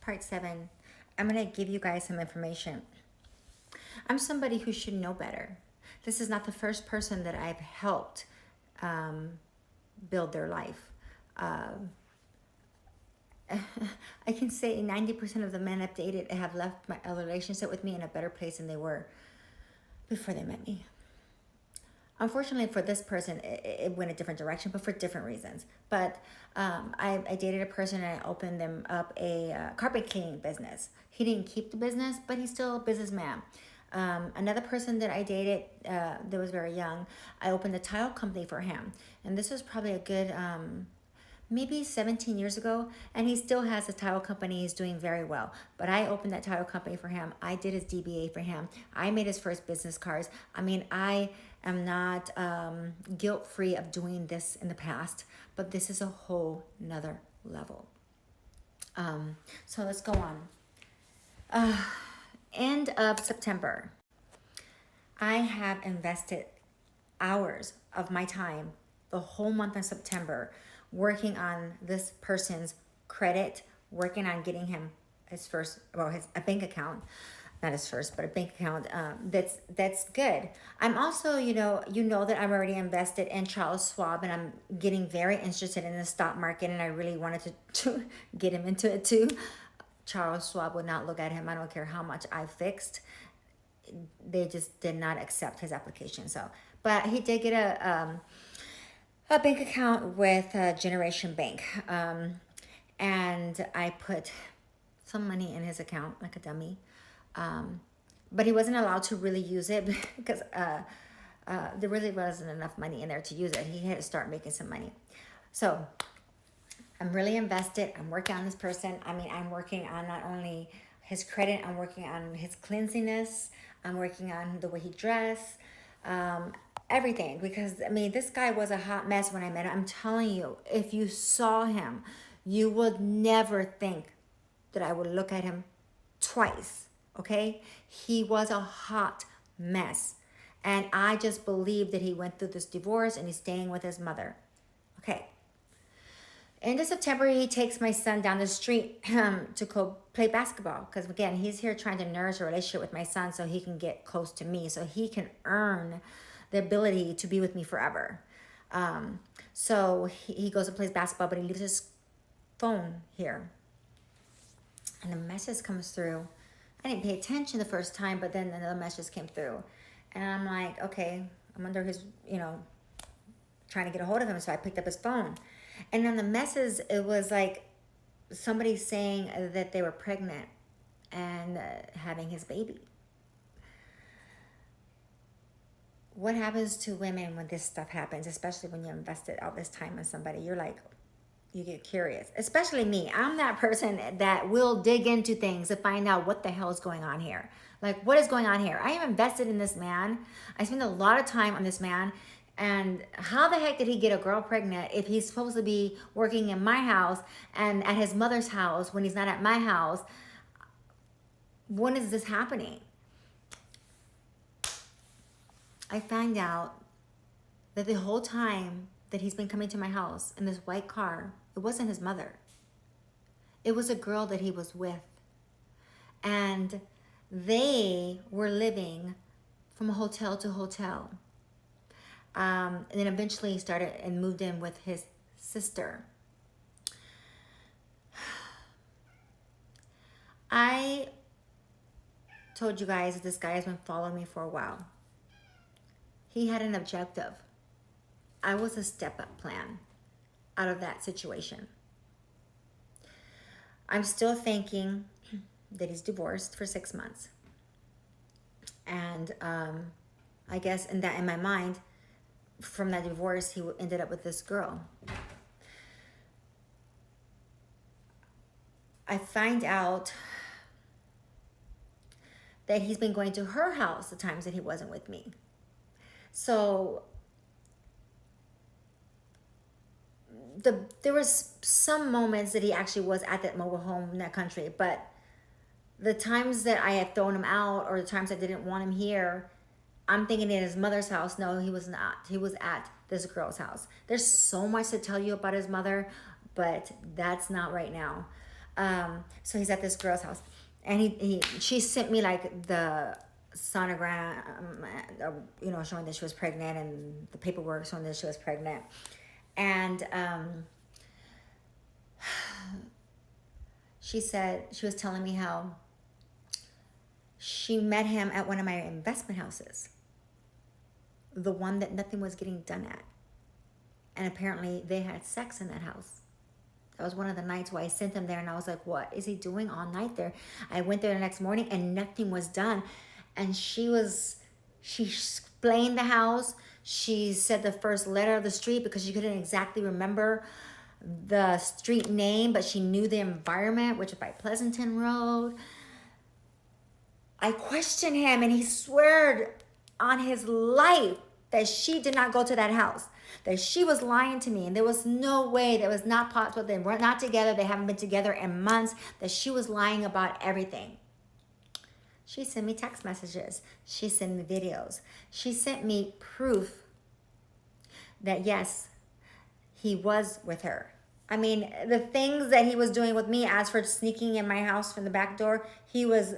Part 7. I'm going to give you guys some information. I'm somebody who should know better. This is not the first person that I've helped build their life. I can say 90% of the men I've dated have left a relationship with me in a better place than they were before they met me. Unfortunately for this person, it went a different direction, but for different reasons. But I dated a person and I opened them up a carpet cleaning business. He didn't keep the business, but he's still a businessman. Another person that I dated that was very young, I opened a tile company for him. And this was probably a good maybe 17 years ago, and he still has a tile company. He's doing very well. But I opened that tile company for him. I did his DBA for him. I made his first business cards. I mean, I am not guilt-free of doing this in the past, but this is a whole nother level. So let's go on. End of September. I have invested hours of my time, the whole month of September, working on this person's credit, working on getting him his first, a bank account, not his first, but a bank account that's good. I'm also, you know that I'm already invested in Charles Schwab, and I'm getting very interested in the stock market, and I really wanted to get him into it too. Charles Schwab would not look at him. I don't care how much I fixed. They just did not accept his application. So, but he did get a bank account with Generation Bank. And I put some money in his account like a dummy. But he wasn't allowed to really use it because there really wasn't enough money in there to use it. He had to start making some money. So I'm really invested. I'm working on this person. I mean, I'm working on not only his credit, I'm working on his cleanliness. I'm working on the way he dressed, everything. Because, I mean, this guy was a hot mess when I met him. I'm telling you, if you saw him, you would never think that I would look at him twice, okay? He was a hot mess. And I just believe that he went through this divorce and he's staying with his mother. Okay. End of September, he takes my son down the street to go play basketball. Because, again, he's here trying to nourish a relationship with my son so he can get close to me, so he can earn the ability to be with me forever. So he goes and plays basketball, but he leaves his phone here. And a message comes through. I didn't pay attention the first time, but then another message came through. And I'm like, okay, I'm under his, trying to get a hold of him. So I picked up his phone. And on the message, it was like somebody saying that they were pregnant and having his baby. What happens to women when this stuff happens, especially when you invested all this time in somebody? You're like, you get curious, especially me. I'm that person that will dig into things to find out what the hell is going on here. Like, what is going on here? I am invested in this man. I spend a lot of time on this man. And how the heck did he get a girl pregnant if he's supposed to be working in my house and at his mother's house when he's not at my house? When is this happening? I find out that the whole time that he's been coming to my house in this white car, it wasn't his mother. It was a girl that he was with. And they were living from hotel to hotel. And then eventually started and moved in with his sister. I told you guys that this guy has been following me for a while. He had an objective. I was a step-up plan out of that situation. I'm still thinking that he's divorced for 6 months. And I guess in my mind, from that divorce, he ended up with this girl. I find out that he's been going to her house the times that he wasn't with me. So there was some moments that he actually was at that mobile home in that country, but the times that I had thrown him out or the times I didn't want him here, I'm thinking in his mother's house. No, he was not. He was at this girl's house. There's so much to tell you about his mother, but that's not right now. So he's at this girl's house, and she sent me like the sonogram, showing that she was pregnant, and the paperwork showing that she was pregnant, and she said she was telling me how she met him at one of my investment houses, the one that nothing was getting done at, and apparently they had sex in that house. That was one of the nights where I sent him there, and I was like, what is he doing all night there? I went there the next morning and nothing was done. And she explained the house. She said the first letter of the street because she couldn't exactly remember the street name, but she knew the environment, which is by Pleasanton Road. I questioned him, and he swore on his life that she did not go to that house, that she was lying to me, and there was no way, that was not possible. They were not together. They haven't been together in months, that she was lying about everything. She sent me text messages. She sent me videos. She sent me proof that, yes, he was with her. I mean, the things that he was doing with me, as for sneaking in my house from the back door, he was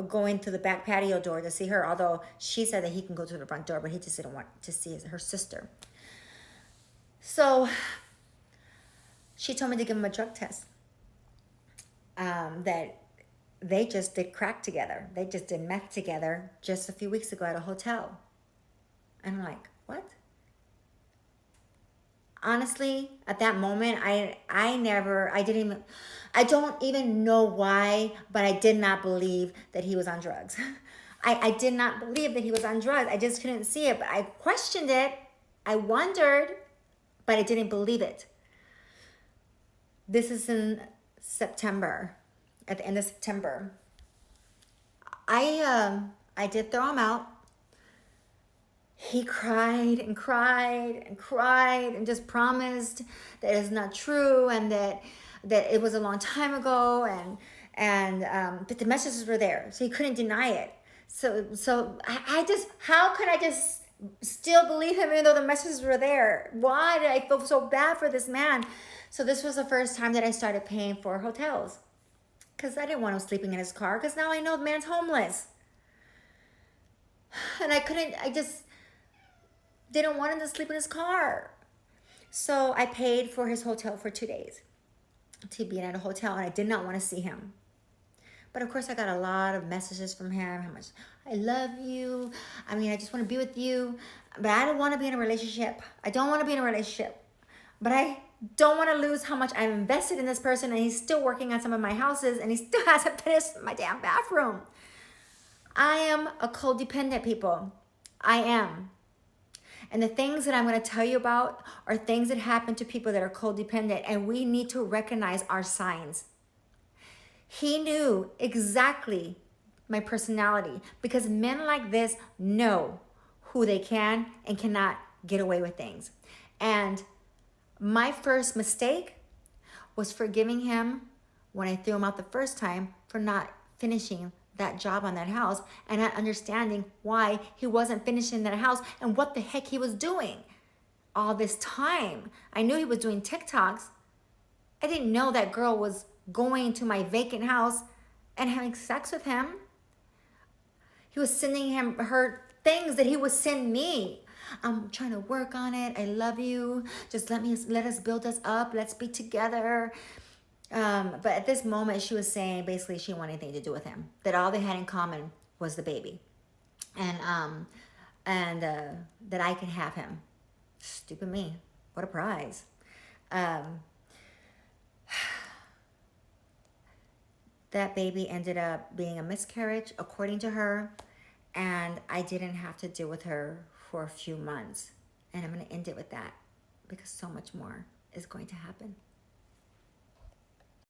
going to the back patio door to see her, although she said that he can go to the front door, but he just didn't want to see her sister. So she told me to give him a drug test, that they just did crack together. They just did meth together just a few weeks ago at a hotel. And I'm like, what? Honestly, at that moment, I don't even know why, but I did not believe that he was on drugs. I did not believe that he was on drugs. I just couldn't see it, but I questioned it. I wondered, but I didn't believe it. This is in September, at the end of September. I did throw him out. He cried and cried and cried and just promised that it's not true, and that it was a long time ago, but the messages were there, so he couldn't deny it. So I just, how could I just still believe him even though the messages were there? Why did I feel so bad for this man? So this was the first time that I started paying for hotels, because I didn't want him sleeping in his car, because now I know the man's homeless. And I just didn't want him to sleep in his car. So I paid for his hotel for 2 days to be at a hotel, and I did not want to see him. But of course, I got a lot of messages from him, how much I love you. I mean, I just want to be with you, but I don't want to be in a relationship. I don't want to be in a relationship, but I don't want to lose how much I've invested in this person, and he's still working on some of my houses, and he still hasn't finished my damn bathroom. I am a codependent, people. I am. And the things that I'm going to tell you about are things that happen to people that are codependent, and we need to recognize our signs. He knew exactly my personality, because men like this know who they can and cannot get away with things. And my first mistake was forgiving him when I threw him out the first time for not finishing that job on that house, and not understanding why he wasn't finishing that house and what the heck he was doing all this time. I knew he was doing TikToks. I didn't know that girl was going to my vacant house and having sex with him. He was sending her things that he would send me. I'm trying to work on it. I love you. Just let us build us up. Let's be together. But at this moment, she was saying basically she didn't want anything to do with him. That all they had in common was the baby, and that I could have him. Stupid me! What a prize! That baby ended up being a miscarriage, according to her, and I didn't have to deal with her for a few months. And I'm going to end it with that, because so much more is going to happen.